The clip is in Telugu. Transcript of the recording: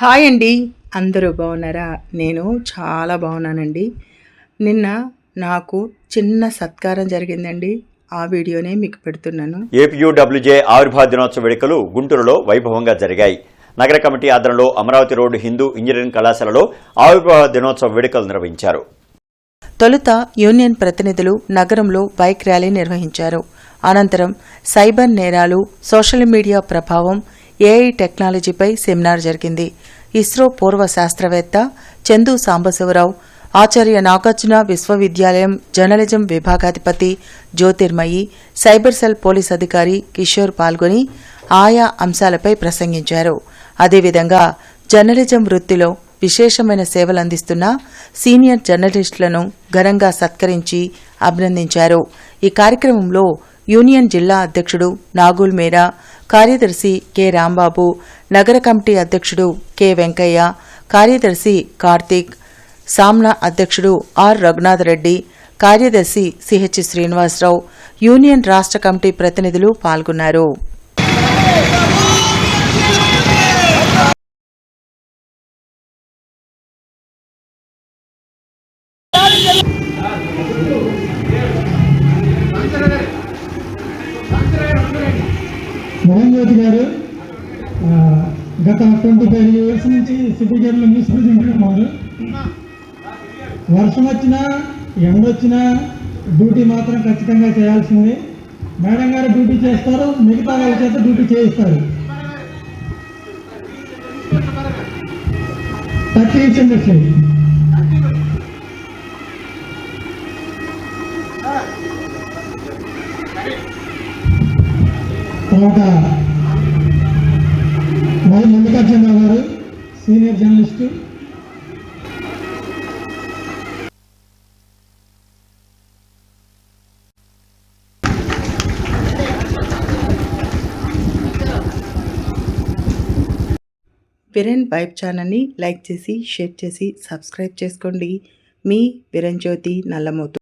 హాయ్ అండి, అందరూ బాగున్నారా? నేను చాలా బాగున్నానండి. నిన్న నాకు చిన్న సత్కారం జరిగిందండి. ఆ వీడియోనే మీకు పెడుతున్నాను. ఏపీయూడబ్ల్యూజే ఆవిర్భావ దినోత్సవ వేడుకలు గుంటూరులో వైభవంగా జరిగాయి. నగర కమిటీ ఆధ్వర్యంలో అమరావతి రోడ్డు హిందూ ఇంజనీరింగ్ కళాశాలలో ఆవిర్భావ దినోత్సవ వేడుకలు నిర్వహించారు. తొలుత యూనియన్ ప్రతినిధులు నగరంలో బైక్ ర్యాలీ నిర్వహించారు. అనంతరం సైబర్ నేరాలు, సోషల్ మీడియా ప్రభావం, ఏఐ టెక్నాలజీపై సెమినార్ జరిగింది. ఇస్రో పూర్వ శాస్త్రవేత్త చందు సాంబశివరావు, ఆచార్య నాగార్జున విశ్వవిద్యాలయం జర్నలిజం విభాగాధిపతి జ్యోతిర్మయి, సైబర్ సెల్ పోలీస్ అధికారి కిషోర్ పాల్గొని ఆయా అంశాలపై ప్రసంగించారు. అదేవిధంగా జర్నలిజం వృత్తిలో విశేషమైన సేవలందిస్తున్న సీనియర్ జర్నలిస్టులను ఘనంగా సత్కరించి అభినందించారు. ఈ కార్యక్రమంలో యూనియన్ జిల్లా అధ్యక్షుడు నాగుల్ మీరా, కార్యదర్శి కె రాంబాబు, నగర కమిటీ అధ్యక్షుడు కె వెంకయ్య, కార్యదర్శి కార్తీక్, సామ్నా అధ్యక్షుడు ఆర్ రఘునాథ్ రెడ్డి, కార్యదర్శి సిహెచ్ శ్రీనివాసరావు, యూనియన్ రాష్ట్ర కమిటీ ప్రతినిధులు పాల్గొన్నారు. మోహన్ గారు గత 25 years నుంచి సిటీ గేట్లో న్యూస్ ప్రెజెంటర్ ఉన్నారు. వర్షం వచ్చినా ఎండొచ్చినా డ్యూటీ మాత్రం ఖచ్చితంగా చేయాల్సింది. మేడం గారు డ్యూటీ చేస్తారు, మిగతా వాళ్ళ చేత డ్యూటీ చేయిస్తారు. 30 years ఇండస్ట్రీ. తర్వాత మరి మల్లికార్జున గారు సీనియర్ జర్నలిస్టు. విరెన్ వైబ్ ఛానల్ని లైక్ చేసి, షేర్ చేసి, సబ్స్క్రైబ్ చేసుకోండి. మీ విరెన్ జ్యోతి నల్లమోతు.